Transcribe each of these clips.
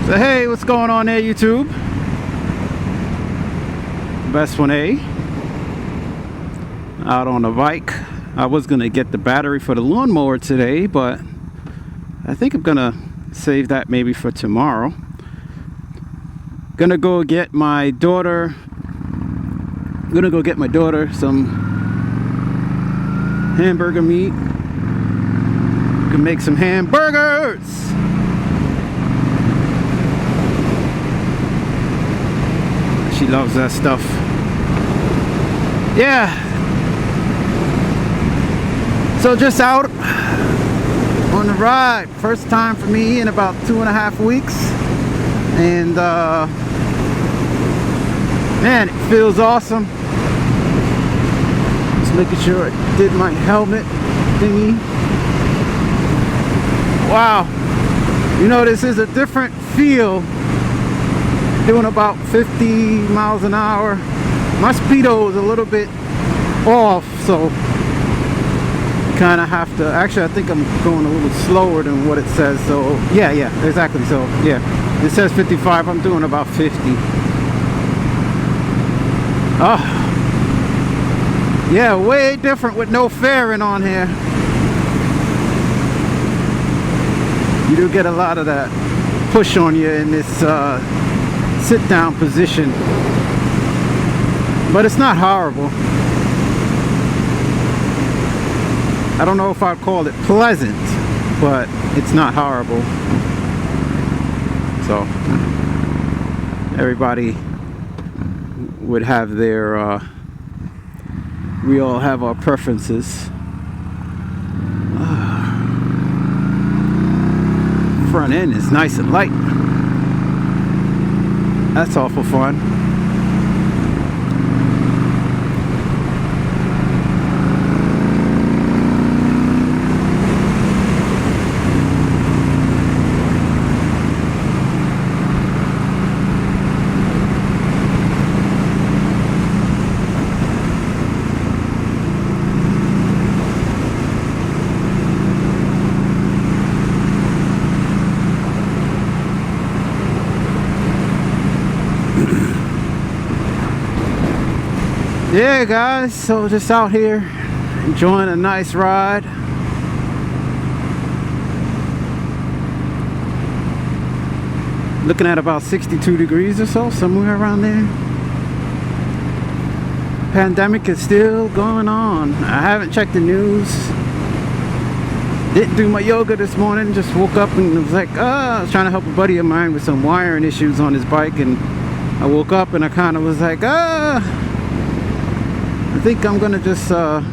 So hey, what's going on there, YouTube? Best one A. Out on the bike. I was gonna get the battery for the lawnmower today, but I think I'm gonna save that maybe for tomorrow. Gonna go get my daughter. Some hamburger meat. Can make some hamburgers. She loves that stuff. Yeah. So just out on the ride. First time for me in about 2.5 weeks. And man, it feels awesome. Just making sure I did my helmet thingy. Wow. You know, this is a different feel. Doing about 50 miles an hour. My speedo is a little bit off, so kind of have to, actually I think I'm going a little slower than what it says. So yeah, exactly. So yeah, it says 55, I'm doing about 50. Oh yeah, way different with no fairing on here. You do get a lot of that push on you in this sit down position, but it's not horrible. I don't know if I'd call it pleasant, but it's not horrible. So everybody would have their we all have our preferences. Front end is nice and light. That's awful fun. Yeah guys, so just out here enjoying a nice ride. Looking at about 62 degrees or so, somewhere around there. Pandemic is still going on. I haven't checked the news. Didn't do my yoga this morning, just woke up and was like, I was trying to help a buddy of mine with some wiring issues on his bike, and I woke up and I kind of was like, I think I'm gonna just go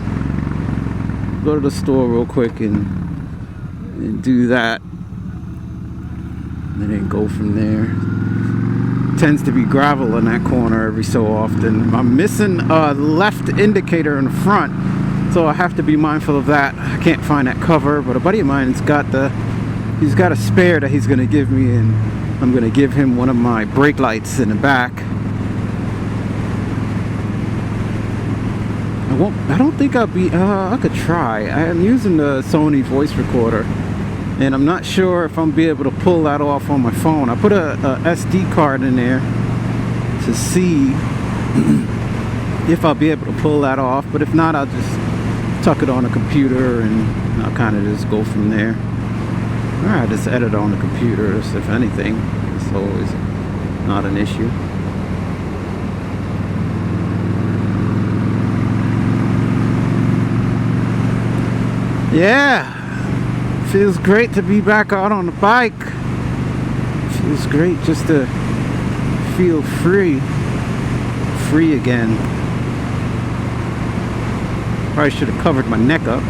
to the store real quick and do that, and then go from there. Tends to be gravel in that corner every so often. I'm missing a left indicator in the front, so I have to be mindful of that. I can't find that cover, but a buddy of mine's got he's got a spare that he's gonna give me, and I'm gonna give him one of my brake lights in the back. I don't think I'll be, I could try. I am using the Sony voice recorder, and I'm not sure if I'm be able to pull that off on my phone. I put a SD card in there to see if I'll be able to pull that off, but if not, I'll just tuck it on a computer and I'll kind of just go from there. Or I just edit on the computer, if anything. It's always not an issue. Yeah, feels great to be back out on the bike. Feels great just to feel free again. Probably should have covered my neck up.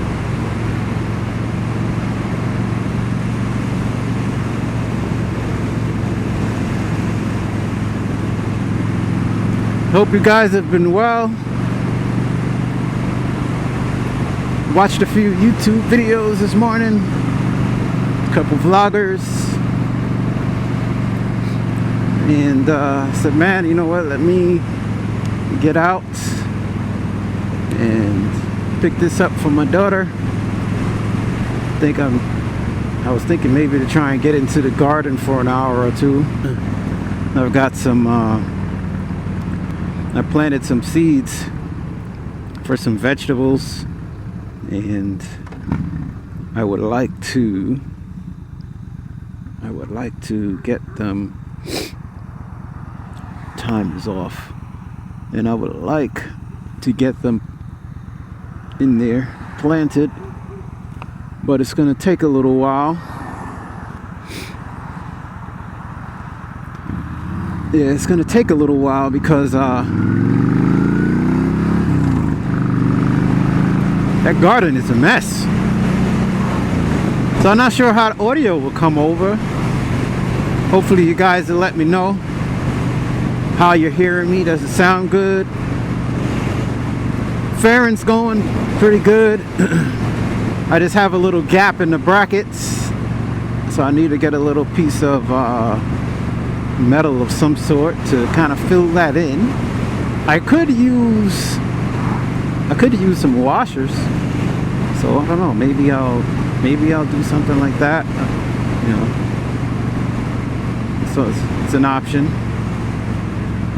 Hope you guys have been well. Watched a few YouTube videos this morning, a couple vloggers, and I said, man, you know what, let me get out and pick this up for my daughter. I think I'm I was thinking maybe to try and get into the garden for an hour or two. I've got some, I planted some seeds for some vegetables, and I would like to get them. Time is off, and I would like to get them in there planted, but it's gonna take a little while. Yeah, it's gonna take a little while because that garden is a mess. So I'm not sure how the audio will come over. Hopefully you guys will let me know how you're hearing me. Does it sound good? Fairing's going pretty good. I just have a little gap in the brackets, so I need to get a little piece of metal of some sort to kind of fill that in. I could use some washers, so I don't know, maybe I'll do something like that, you know. So it's an option.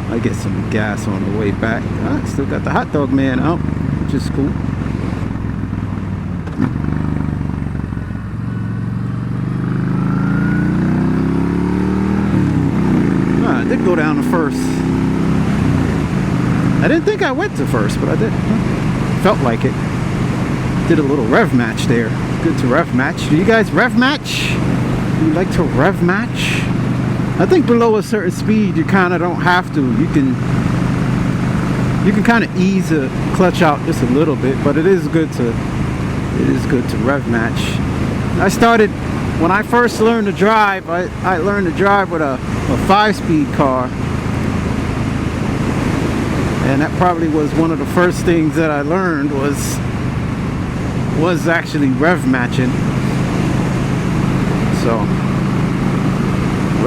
I get some gas on the way back. I still got the hot dog man out, which is cool. I did go down to first. I didn't think I went to first, but I did. Felt like it. Did a little rev match there. Good to rev match. Do you guys rev match? Do you like to rev match? I think below a certain speed you kind of don't have to. You can kind of ease the clutch out just a little bit, but it is good to rev match. I started when I first learned to drive. I learned to drive with a 5-speed car, and that probably was one of the first things that I learned was actually rev matching. So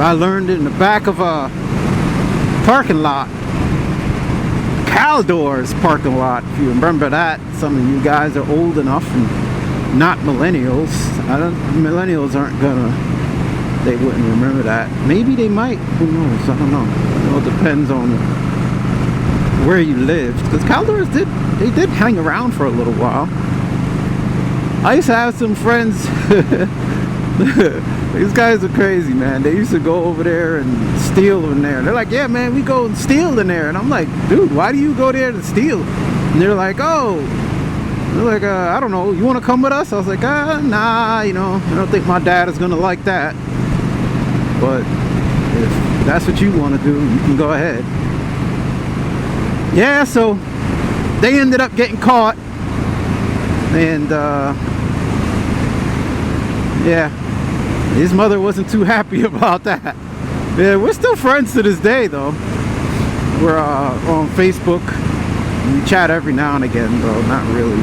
I learned it in the back of a parking lot, Caldor's parking lot, if you remember that. Some of you guys are old enough and not millennials. Millennials aren't gonna, they wouldn't remember that. Maybe they might, who knows, I don't know. It all depends on where you lived, because Caldor's did hang around for a little while. I used to have some friends. These guys are crazy, man. They used to go over there and steal in there. They're like, yeah, man, we go and steal in there. And I'm like, dude, why do you go there to steal? And they're like, I don't know, you want to come with us? I was like, nah, you know, I don't think my dad is going to like that. But if that's what you want to do, you can go ahead. Yeah, so they ended up getting caught. And, yeah, his mother wasn't too happy about that. Yeah, we're still friends to this day, though. We're on Facebook. We chat every now and again, though. Not really.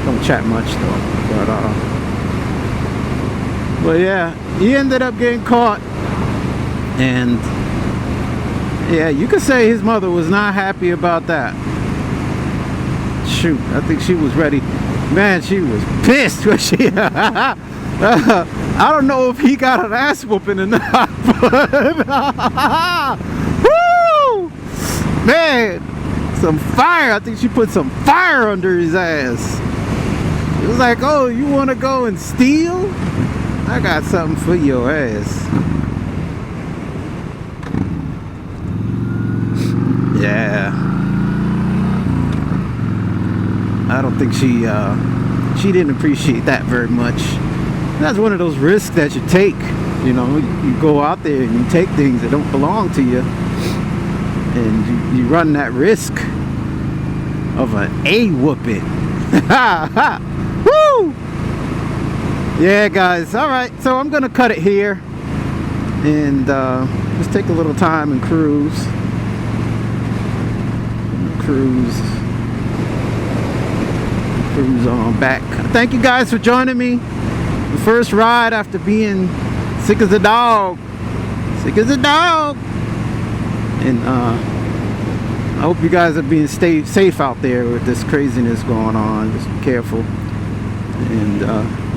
Don't chat much, though. But yeah, he ended up getting caught. And yeah, you could say his mother was not happy about that. Shoot, I think she was ready. Man, she was pissed when she I don't know if he got an ass whooping or not, but woo! Man, some fire. I think she put some fire under his ass. It was like, oh, you want to go and steal? I got something for your ass. Yeah. I don't think she didn't appreciate that very much. That's one of those risks that you take. You know, you go out there and you take things that don't belong to you, and you run that risk of an A-whooping. Woo! Yeah, guys. All right, so I'm gonna cut it here and just take a little time and cruise on back. Thank you guys for joining me. The first ride after being sick as a dog. And I hope you guys are being safe out there with this craziness going on. Just be careful. And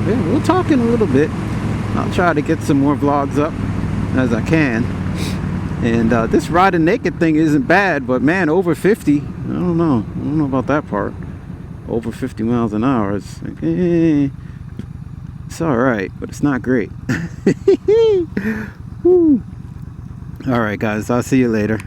yeah, we'll talk in a little bit. I'll try to get some more vlogs up as I can. And this riding naked thing isn't bad, but man, over 50, I don't know about that part. Over 50 miles an hour, it's like, it's all right, but it's not great. All right, guys, I'll see you later.